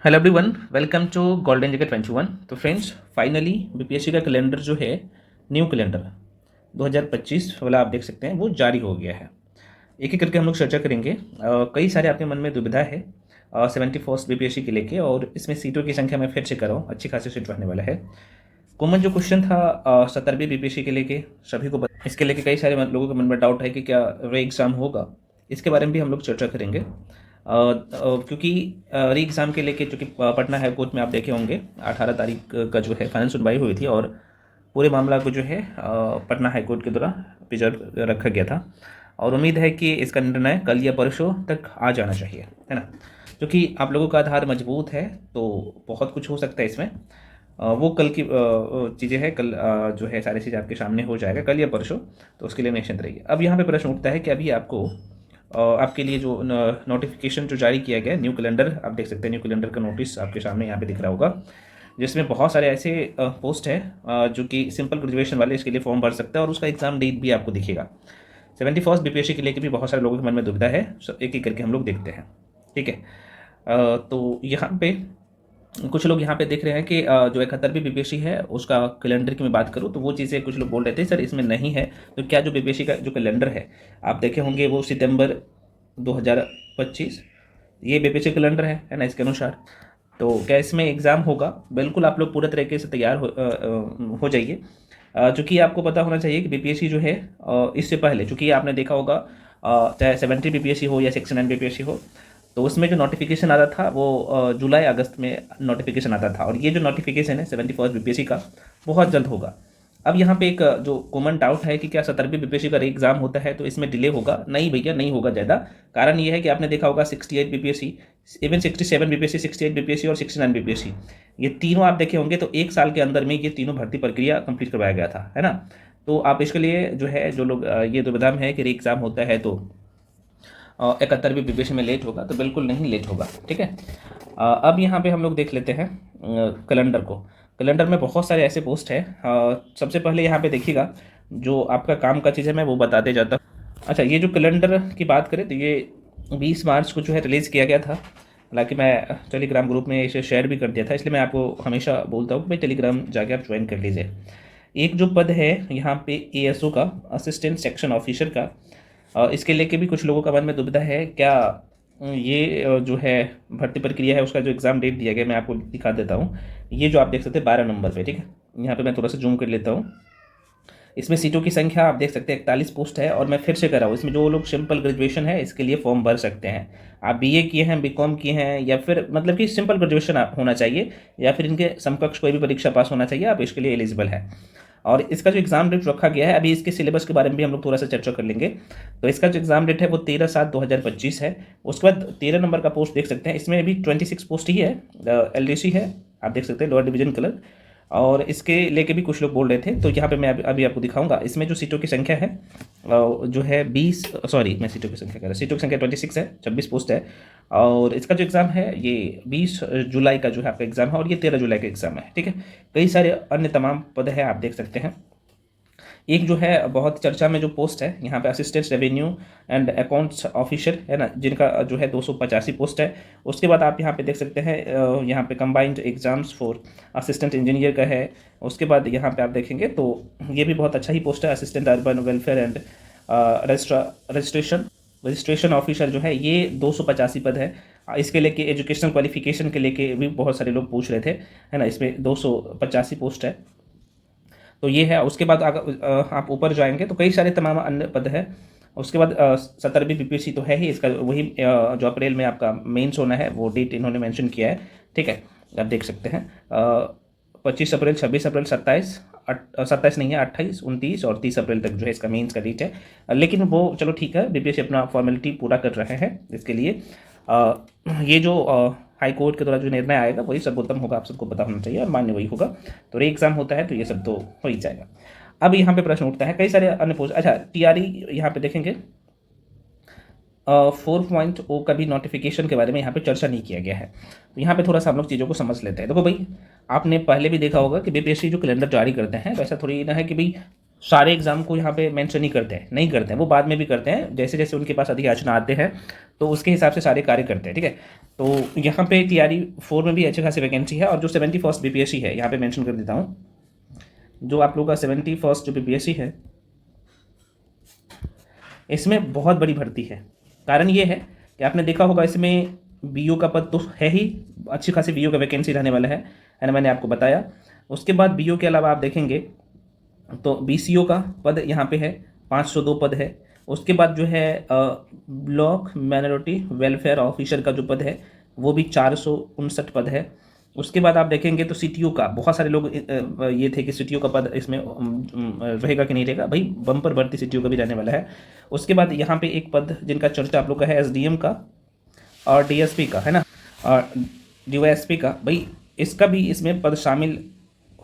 Hello everyone, welcome to golden Jagat 21। तो friends, finally BPSC का calendar जो है, न्यू कैलेंडर 2025 वाला आप देख सकते हैं, वो जारी हो गया है। एक एक करके हम लोग चर्चा करेंगे। कई सारे आपके मन में दुविधा है 74th बीपीएससी के लेके, और इसमें सीटों की संख्या मैं फिर से कर रहा हूँ, अच्छी खासी सीट रहने वाला है। कॉमन जो क्वेश्चन था 70वीं बीपीएससी के लेके, सभी को इसके लेके कई सारे लोगों के मन में डाउट है कि क्या रे एग्ज़ाम होगा, इसके बारे में भी हम लोग चर्चा करेंगे। क्योंकि री एग्ज़ाम के लेके, चूँकि पटना हाई कोर्ट में आप देखे होंगे 18 तारीख का जो है फाइनल सुनवाई हुई थी, और पूरे मामला को जो है पटना हाई कोर्ट के द्वारा प्रिजर्व रखा गया था, और उम्मीद है कि इसका निर्णय कल या परसों तक आ जाना चाहिए, है ना। क्योंकि आप लोगों का आधार मजबूत है, तो बहुत कुछ हो सकता है इसमें। वो कल की चीज़ें हैं, कल जो है सारी चीज़ आपके सामने हो जाएगा, कल या परसों, तो उसके लिए निश्चिंत रहिए। अब यहाँ पे प्रश्न उठता है कि अभी आपको आपके लिए जो नोटिफिकेशन जो जारी किया गया, न्यू कैलेंडर आप देख सकते हैं, न्यू कैलेंडर का नोटिस आपके सामने यहाँ पे दिख रहा होगा, जिसमें बहुत सारे ऐसे पोस्ट हैं जो कि सिंपल ग्रेजुएशन वाले इसके लिए फॉर्म भर सकते हैं, और उसका एग्जाम डेट भी आपको दिखेगा। 71st बीपीएससी के लेके भी बहुत सारे लोगों के मन में दुविधा है, एक एक करके हम लोग देखते हैं, ठीक है। तो यहाँ पे कुछ लोग यहाँ पे देख रहे हैं कि जो 71वीं बीपीएससी है उसका कैलेंडर की मैं बात करूँ, तो वो चीज़ें कुछ लोग बोल रहे थे सर इसमें नहीं है। तो क्या जो बीपीएससी का जो कैलेंडर है आप देखे होंगे, वो सितंबर 2025 ये बीपीएससी कैलेंडर है ना, इसके अनुसार। तो क्या इसमें एग्ज़ाम होगा? बिल्कुल, आप लोग पूरे तरीके से तैयार हो जाइए। चूँकि आपको पता होना चाहिए कि बीपीएससी जो है इससे पहले, चूँकि आपने देखा होगा चाहे 70 बीपीएससी हो या 69 बीपीएससी हो, तो उसमें जो नोटिफिकेशन आता था वो जुलाई अगस्त में नोटिफिकेशन आता था, और ये जो नोटिफिकेशन है 71st बीपीएससी का बहुत जल्द होगा। अब यहाँ पे एक जो कॉमन डाउट है कि क्या 70वीं बीपीएससी का एग्जाम होता है तो इसमें डिले होगा? नहीं भैया, नहीं होगा ज़्यादा। कारण ये है कि आपने देखा होगा 68 बीपीएससी, इवन 67 बीपीएससी, 68 बीपीएससी और 69 बीपीएससी, ये तीनों आप देखे होंगे, तो एक साल के अंदर में ये तीनों भर्ती प्रक्रिया कंप्लीट करवाया गया था, है ना। तो आप इसके लिए जो है, जो लोग ये दुविधा में है कि री एग्ज़ाम होता है तो 71वीं बीपीएससी में लेट होगा, तो बिल्कुल नहीं लेट होगा, ठीक है। अब यहाँ पे हम लोग देख लेते हैं कैलेंडर को। कैलेंडर में बहुत सारे ऐसे पोस्ट है। सबसे पहले यहाँ पे देखिएगा, जो आपका काम का चीज़ है मैं वो बताते जाता हूँ। अच्छा, ये जो कैलेंडर की बात करें तो ये 20 मार्च को जो है रिलीज़ किया गया था। हालांकि मैं टेलीग्राम ग्रुप में इसे शेयर भी कर दिया था, इसलिए मैं आपको हमेशा बोलता हूँ कि भाई टेलीग्राम जाके आप ज्वाइन कर लीजिए। एक जो पद है यहाँ पे एएसओ का, असिस्टेंट सेक्शन ऑफिसर का, इसके लेके भी कुछ लोगों का मन में दुविधा है। क्या ये जो है भर्ती प्रक्रिया है, उसका जो एग्ज़ाम डेट दिया गया मैं आपको दिखा देता हूँ। ये जो आप देख सकते हैं 12 नंबर पे, ठीक है। यहाँ पे मैं थोड़ा सा जूम कर लेता हूँ। इसमें सीटों की संख्या आप देख सकते हैं 41 पोस्ट है, और मैं फिर से कर रहा हूँ, इसमें जो लोग सिंपल ग्रेजुएशन है इसके लिए फॉर्म भर सकते हैं। आप बीए किए हैं, बीकॉम किए हैं, या फिर मतलब कि सिंपल ग्रेजुएशन होना चाहिए, या फिर इनके समकक्ष कोई भी परीक्षा पास होना चाहिए, आप इसके लिए एलिजिबल है। और इसका जो एग्ज़ाम डेट रखा गया है, अभी इसके सिलेबस के बारे में भी हम लोग थोड़ा सा चर्चा कर लेंगे। तो इसका जो एग्ज़ाम डेट है वो 13/7/2025 है। उसके बाद 13 नंबर का पोस्ट देख सकते हैं, इसमें भी 26 पोस्ट ही है, एलडीसी है, आप देख सकते हैं, लोअर डिवीजन क्लर्क। और इसके लेके भी कुछ लोग बोल रहे थे, तो यहाँ पे मैं अभी आपको दिखाऊंगा। इसमें जो सीटों की संख्या है जो है 20, सॉरी मैं सीटों की संख्या कह रहा हूँ, सीटों की संख्या 26 है, 26 पोस्ट है। और इसका जो एग्ज़ाम है ये 20 जुलाई का जो है आपका एग्ज़ाम है, और ये 13 जुलाई का एग्ज़ाम है, ठीक है। कई सारे अन्य तमाम पद है, आप देख सकते हैं। एक जो है बहुत चर्चा में जो पोस्ट है यहाँ पे, assistant revenue and accounts officer है ना, जिनका जो है 285 पोस्ट है। उसके बाद आप यहाँ पे देख सकते हैं यहाँ पे combined exams for assistant engineer का है। उसके बाद यहाँ पे आप देखेंगे तो ये भी बहुत अच्छा ही पोस्ट है, assistant urban welfare and registration officer जो है, ये 285 पद है। इसके लेके एजुकेशनल क्वालिफिकेशन के लेके भी बहुत सारे लोग पूछ रहे थे, है ना। इसमें 285 पोस्ट है, तो ये है। उसके बाद अगर आप ऊपर जाएंगे तो कई सारे तमाम अन्य पद है। उसके बाद 70वीं बीपीएससी तो है ही, इसका वही जो अप्रैल में आपका मेंस होना है वो डेट इन्होंने मेंशन किया है, ठीक है। आप देख सकते हैं 25 अप्रैल, 26 अप्रैल, 27 नहीं है, 28, 29 और 30 अप्रैल तक जो है इसका मेंस का डेट है। लेकिन वो चलो ठीक है, बीपीएससी अपना फॉर्मेलिटी पूरा कर रहे हैं इसके लिए। ये जो हाई कोर्ट के द्वारा जो निर्णय आएगा वही सर्वोत्तम होगा, आप सबको पता होना चाहिए, और मान्य वही होगा। तो री एग्जाम होता है तो ये सब तो हो ही जाएगा। अब यहाँ पे प्रश्न उठता है, कई सारे अन्य पोस्ट। अच्छा, टीआरई यहाँ पे देखेंगे 4.0 का भी नोटिफिकेशन के बारे में यहाँ पे चर्चा नहीं किया गया है। तो यहाँ पे थोड़ा सा हम लोग चीज़ों को समझ लेते हैं। देखो भाई, आपने पहले भी देखा होगा कि बीपीएससी जो कैलेंडर जारी करते हैं, तो ऐसा थोड़ी ना है कि भाई सारे एग्ज़ाम को यहाँ पे मेंशन नहीं करते हैं, वो बाद में भी करते हैं, जैसे जैसे उनके पास अधियाचना आते हैं तो उसके हिसाब से सारे कार्य करते हैं, ठीक है। तो यहाँ पे तैयारी 4 में भी अच्छी खासी वैकेंसी है, और जो 71st बीपीएससी है यहाँ पे मेंशन कर देता हूँ, जो आप लोगों का 71st जो बीपीएससी है इसमें बहुत बड़ी भर्ती है। कारण ये है कि आपने देखा होगा इसमें बीओ का पद तो है ही, अच्छी खासी बीओ का वैकेंसी रहने वाला है ना, मैंने आपको बताया। उसके बाद बीओ के अलावा आप देखेंगे तो बीसीओ का पद यहाँ पे है, 502 पद है। उसके बाद जो है ब्लॉक माइनॉरिटी वेलफेयर ऑफिसर का जो पद है वो भी 459 पद है। उसके बाद आप देखेंगे तो सीटीओ का, बहुत सारे लोग ये थे कि सीटीओ का पद इसमें रहेगा कि नहीं रहेगा, भाई बम्पर भर्ती सीटीओ का भी रहने वाला है। उसके बाद यहाँ पे एक पद जिनका चर्चा आप लोग का है एसडीएम का और डीएसपी का, है ना, और डीवाईएसपी का, भाई इसका भी इसमें पद शामिल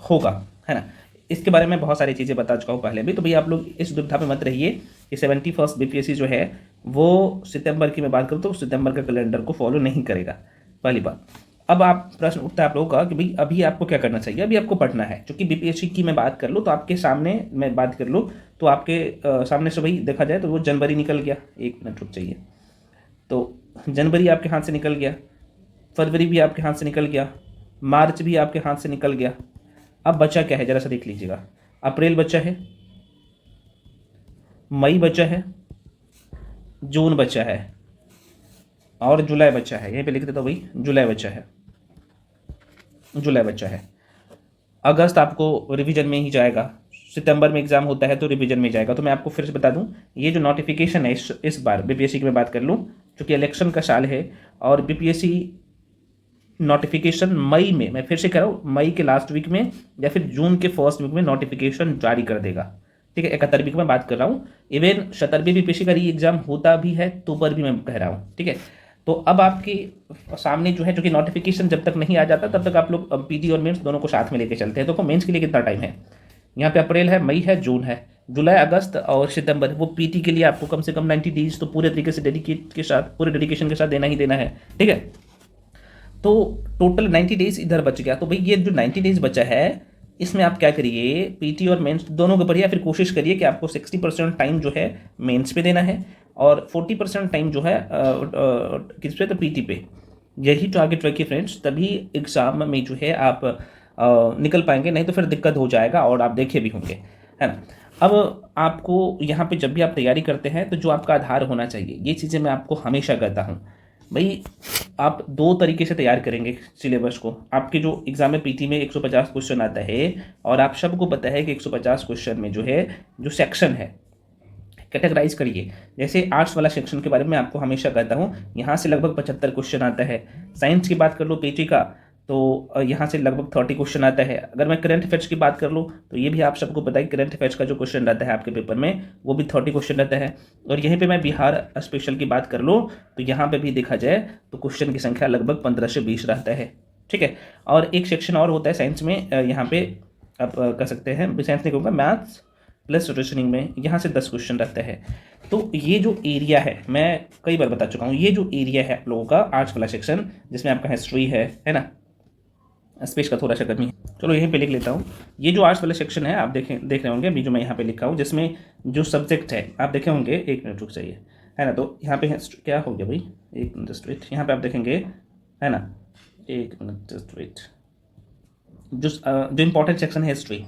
होगा, है ना। इसके बारे में बहुत सारी चीज़ें बता चुका हूँ पहले भी, तो भाई आप लोग इस दुविधा में मत रहिए कि 71st बीपीएससी जो है वो सितंबर की मैं बात करूँ तो सितंबर का कैलेंडर को फॉलो नहीं करेगा, पहली बात। अब आप प्रश्न उठता है आप लोगों का कि भाई अभी आपको क्या करना चाहिए, अभी आपको पढ़ना है। क्योंकि बीपीएससी की मैं बात कर लूँ तो आपके सामने मैं बात कर लूँ तो आपके सामने से भाई देखा जाए तो वो जनवरी निकल गया, 1 मिनट रुक चाहिए, तो जनवरी आपके हाथ से निकल गया, फरवरी भी आपके हाथ से निकल गया, मार्च भी आपके हाथ से निकल गया। अब बचा क्या है ज़रा सा देख लीजिएगा, अप्रैल बचा है, मई बचा है, जून बचा है और जुलाई बचा है। यहीं पे लिख देता हूँ भाई, जुलाई बचा है, जुलाई बचा है। अगस्त आपको रिवीजन में ही जाएगा, सितंबर में एग्जाम होता है तो रिवीजन में जाएगा। तो मैं आपको फिर से बता दूं, ये जो नोटिफिकेशन है इस बार बीपीएससी की मैं बात कर लूँ, क्योंकि इलेक्शन का साल है और बीपीएससी नोटिफिकेशन मई में, मैं फिर से कह रहा हूँ, मई के लास्ट वीक में या फिर जून के फर्स्ट वीक में नोटिफिकेशन जारी कर देगा, ठीक है। 71वीं वीक में बात कर रहा हूँ, इवन 77वीं बीपीएससी का री एग्जाम होता भी है तो पर भी मैं कह रहा हूँ, ठीक है। तो अब आपके सामने जो है, जो कि नोटिफिकेशन जब तक नहीं आ जाता तब तक आप लोग पीटी और मेंस दोनों को साथ में लेके चलते हैं। देखो मेंस के लिए कितना टाइम है, यहाँ पे अप्रैल है, मई है, जून है, जुलाई, अगस्त और सितंबर। वो पीटी के लिए आपको कम से कम 90 डेज तो पूरे तरीके से डेडिकेट के साथ, पूरे डेडिकेशन के साथ देना ही देना है, ठीक है। तो टोटल 90 डेज इधर बच गया। तो भाई ये जो 90 डेज बचा है इसमें आप क्या करिए, पीटी और मेंस दोनों को पढ़िए, फिर कोशिश करिए कि आपको 60% टाइम जो है मेंस पे देना है और 40% टाइम जो है किस पे, तो पीटी पे। यही टारगेट रखिए फ्रेंड्स, तभी एग्ज़ाम में जो है आप निकल पाएंगे, नहीं तो फिर दिक्कत हो जाएगा और आप देखे भी होंगे, है ना। अब आपको यहाँ पे जब भी आप तैयारी करते हैं तो जो आपका आधार होना चाहिए, ये चीज़ें मैं आपको हमेशा कहता हूँ भाई। आप 2 तरीके से तैयार करेंगे सिलेबस को। आपके जो एग्जाम में पीटी में 150 क्वेश्चन आता है और आप सबको पता है कि 150 क्वेश्चन में जो है, जो सेक्शन है, कैटेगराइज करिए। जैसे आर्ट्स वाला सेक्शन के बारे में आपको हमेशा कहता हूँ, यहाँ से लगभग 75 क्वेश्चन आता है। साइंस की बात कर लो पीटी का तो यहाँ से लगभग 30 क्वेश्चन आता है। अगर मैं करंट अफेयर्स की बात कर लूँ तो ये भी आप सबको पता है, करंट अफेयर्स का जो क्वेश्चन रहता है आपके पेपर में वो भी 30 क्वेश्चन रहता है। और यहीं पे मैं बिहार स्पेशल की बात कर लूँ तो यहाँ पे भी देखा जाए तो क्वेश्चन की संख्या लगभग 15 से 20 रहता है, ठीक है। और एक सेक्शन और होता है साइंस में, यहाँ पे आप कर सकते हैं, साइंस नहीं कहूँगा, मैथ्स प्लस रीजनिंग में यहाँ से 10 क्वेश्चन रहता है। तो ये जो एरिया है, मैं कई बार बता चुका हूँ, ये जो एरिया है आप लोगों का आर्ट्स वाला सेक्शन, जिसमें आपका हिस्ट्री है ना, स्पेस का थोड़ा सा कमी है, चलो यहीं पे लिख लेता हूँ। ये जो आर्ट्स वाला सेक्शन है आप देख रहे होंगे अभी जो मैं यहाँ पे लिखा हूँ, जिसमें जो सब्जेक्ट है आप देखे होंगे, 1 मिनट रुक चाहिए, है ना। तो यहाँ पे क्या हो गया भाई, 1 मिनट जस्ट वेट, यहाँ पे आप देखेंगे, है ना, 1 मिनट जस्ट वेट, जो इम्पोर्टेंट सेक्शन है हिस्ट्री,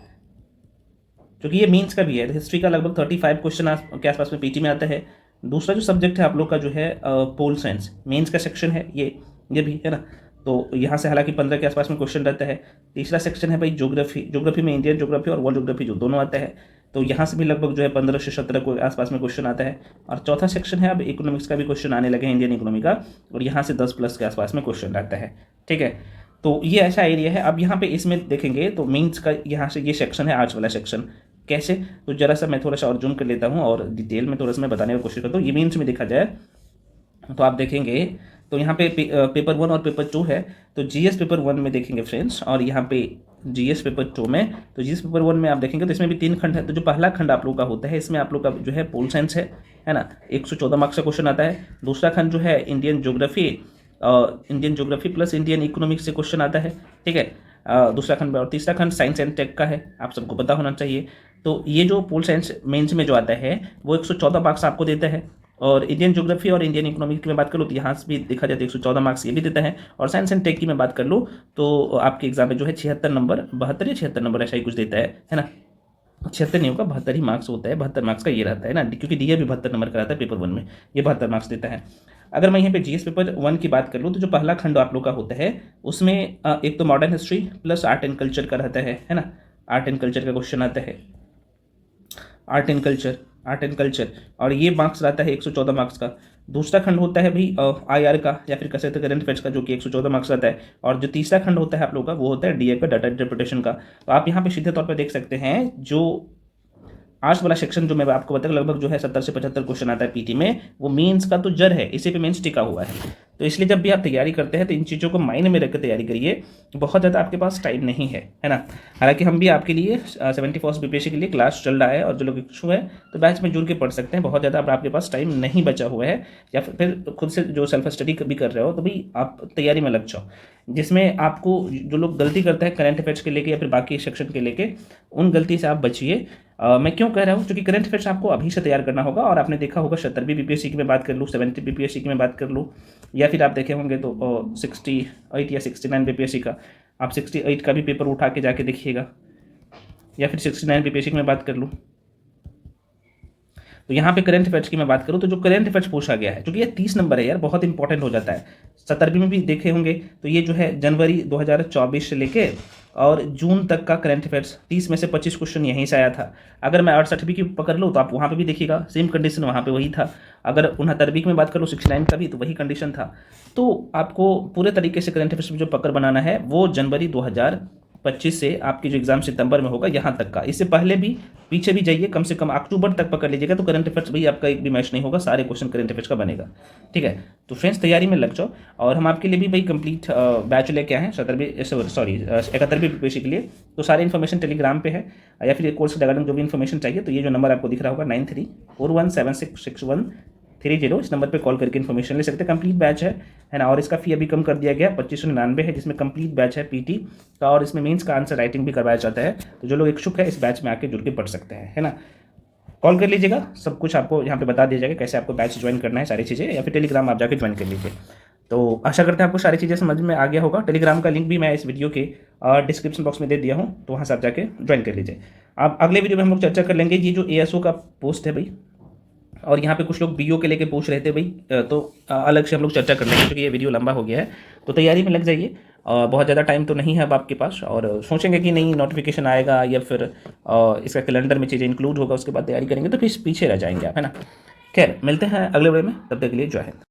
क्योंकि ये मीन्स का भी है, हिस्ट्री का लगभग 35 क्वेश्चन के आसपास में पीटी में आता है। दूसरा जो सब्जेक्ट है आप लोग का जो है पोल साइंस, मेंस का सेक्शन है ये भी, है ना। तो यहाँ से हालांकि 15 के आसपास में क्वेश्चन रहता है। तीसरा सेक्शन है भाई ज्योग्राफी में इंडियन ज्योग्राफी और वर्ल्ड ज्योग्राफी जो दोनों आता है, तो यहाँ से भी लगभग जो है 15 से 17 के आसपास में क्वेश्चन आता है। और चौथा सेक्शन है अब इकोनॉमिक्स का भी क्वेश्चन आने लगे हैं, इंडियन इकोनॉमी का, और यहाँ से 10+ के आसपास में क्वेश्चन रहता है, ठीक है। तो ये ऐसा एरिया है। अब यहाँ पे इसमें देखेंगे तो मीन्स का यहाँ से ये सेक्शन है आर्ट्स वाला सेक्शन। कैसे, तो जरा सा मैं थोड़ा सा और जूम कर लेता हूँ और डिटेल में थोड़ा सा मैं बताने की कोशिश करता हूँ। ये मीन्स में देखा जाए तो आप देखेंगे तो यहाँ पे पेपर 1 और पेपर 2 है। तो जीएस पेपर 1 में देखेंगे फ्रेंड्स, और यहाँ पे जीएस पेपर 2 में, तो जीएस पेपर 1 में आप देखेंगे तो इसमें भी 3 खंड है। तो जो पहला खंड आप लोग का होता है, इसमें आप लोग का जो है पोल साइंस है ना, 114 मार्क्स का क्वेश्चन आता है। दूसरा खंड जो है Indian geography plus Indian economics से क्वेश्चन आता है, ठीक है, दूसरा खंड। और तीसरा खंड साइंस एंड टेक का है, आप सबको पता होना चाहिए। तो ये जो पोल साइंस मेंस में जो आता है वो 114 मार्क्स आपको देता है। और इंडियन ज्योग्राफी और इंडियन इकोनॉमिक की मैं बात कर लूँ तो यहाँ से भी देखा जाए तो 114 मार्क्स ये भी देता है। और साइंस एंड टेक की मैं बात कर लूँ तो आपके एग्जाम में जो है 76 नंबर, 72 या 76 नंबर ऐसा ही कुछ देता है ना। 76 नहीं होगा, 72 ही मार्क्स होता है, 72 मार्क्स का ये रहता है ना, क्योंकि डीए भी 72 नंबर का रहता है पेपर 1 में, ये 72 मार्क्स देता है। अगर मैं यहाँ पे जीएस पेपर 1 की बात कर लूँ तो जो पहला खंड आप लोग का होता है उसमें एक तो modern history plus art and culture का रहता है ना। आर्ट एंड कल्चर का क्वेश्चन आता है, आर्ट एंड कल्चर, और ये मार्क्स रहता है 114 मार्क्स का। दूसरा खंड होता है भाई आईआर का या फिर कह सकते हैं करंट अफेयर्स का, जो कि 114 मार्क्स रहता है। और जो तीसरा खंड होता है आप लोग का वो होता है डीए का, डाटा इंटरप्रिटेशन का। तो आप यहाँ पे सीधे तौर पर देख सकते हैं जो आर्ट्स वाला सेक्शन जो मैं आपको बताया लगभग जो है 70 से 75 क्वेश्चन आता है पीटी में, वो मेंस का तो जड़ है, इसी पे मेंस टिका हुआ है। तो इसलिए जब भी आप तैयारी करते हैं तो इन चीज़ों को माइंड में रखकर तैयारी करिए, बहुत ज़्यादा आपके पास टाइम नहीं है ना। हालांकि हम भी आपके लिए 71st बीपीएससी के लिए क्लास चल रहा है, और जो लोग इच्छुक है तो बैच में जुड़ के पढ़ सकते हैं। बहुत ज़्यादा अब आपके पास टाइम नहीं बचा हुआ है, या फिर खुद से जो सेल्फ स्टडी भी कर रहे हो तो भाई आप तैयारी में लग जाओ। जिसमें आपको जो लोग गलती करते हैं करंट अफेयर्स के लेके या फिर बाकी सेक्शन के लेके, उन गलती से आप बचिए। मैं क्यों कह रहा हूँ, क्योंकि करंट अफेयर्स आपको अभी से तैयार करना होगा। और आपने देखा होगा 70वीं बीपीएससी की मैं बात कर लूँ, 70 बीपीएससी की मैं बात कर लूँ, या फिर आप देखे होंगे तो 68 या 69 बीपीएससी का, आप 68 का भी पेपर उठा के जाके देखिएगा, या फिर 69 बीपीएससी की मैं बात कर लूँ। तो यहाँ पे करंट अफेयर्स की मैं बात करूँ तो जो करंट अफेयर्स पूछा गया है, क्योंकि ये 30 नंबर है यार, बहुत इंपॉर्टेंट हो जाता है। 70वीं में भी देखे होंगे तो ये जो है जनवरी 2024 से लेके और जून तक का करंट अफेयर्स, 30 में से 25 क्वेश्चन यहीं से आया था। अगर मैं 68वीं की पकड़ लूँ तो आप वहाँ पे भी देखिएगा, सेम कंडीशन वहाँ पे वही था। अगर 69वीं की मैं बात कर लूँ 69 का भी, तो वही कंडीशन था। तो आपको पूरे तरीके से करंट अफेयर्स में जो पकड़ बनाना है वो जनवरी 2025 से आपकी जो एग्जाम सितंबर में होगा यहाँ तक का। इससे पहले भी पीछे भी जाइए, कम से कम अक्टूबर तक पकड़ लीजिएगा तो करंट अफेयर्स भी आपका एक भी मैच नहीं होगा, सारे क्वेश्चन करंट अफेयर्स का बनेगा। ठीक है, तो फ्रेंड्स तैयारी में लग जाओ। और हम आपके लिए भी भाई कंप्लीट बैच लेके आए हैं 71वीं बीपीएससी के लिए। तो सारे इन्फॉर्मेशन टेलीग्राम पे है, या फिर कोर्स के रिगार्डिंग जो भी इन्फॉर्मेशन चाहिए तो ये जो नंबर आपको दिख रहा होगा 9341766130, इस नंबर पे कॉल करके इन्फॉर्मेशन ले सकते हैं। कंप्लीट बैच है ना। और इसका फी अभी कम कर दिया गया, 2599 है, जिसमें कंप्लीट बैच है पीटी का, और इसमें मेंस का आंसर राइटिंग भी करवाया जाता है। तो जो लोग इच्छुक है इस बैच में आके जुड़ के पढ़ सकते हैं, है ना। कॉल कर लीजिएगा, सब कुछ आपको यहाँ पे बता दिया जाएगा कैसे आपको बैच ज्वाइन करना है, सारी चीज़ें, या फिर टेलीग्राम आप जाके ज्वाइन कर लीजिए। तो आशा करते हैं आपको सारी चीज़ें समझ में आ गया होगा। टेलीग्राम का लिंक भी मैं इस वीडियो के डिस्क्रिप्शन बॉक्स में दे दिया हूँ, तो वहाँ से आप जाके ज्वाइन कर लीजिए। आप अगले वीडियो में हम लोग चर्चा कर लेंगे ये जो एएसओ का पोस्ट है भाई, और यहाँ पे कुछ लोग बीओ के लेके पूछ रहे थे भाई, तो अलग से हम लोग चर्चा कर लेंगे, क्योंकि ये वीडियो लंबा हो गया है। तो तैयारी में लग जाइए, बहुत ज़्यादा टाइम तो नहीं है अब आपके पास, और सोचेंगे कि नहीं नोटिफिकेशन आएगा या फिर इसका कैलेंडर में चीज़ें इंक्लूड होगा, उसके बाद तैयारी करेंगे तो फिर पीछे रह जाएंगे आप, है ना। खैर मिलते हैं अगले वीडियो में, तब तक के लिए जय हिंद।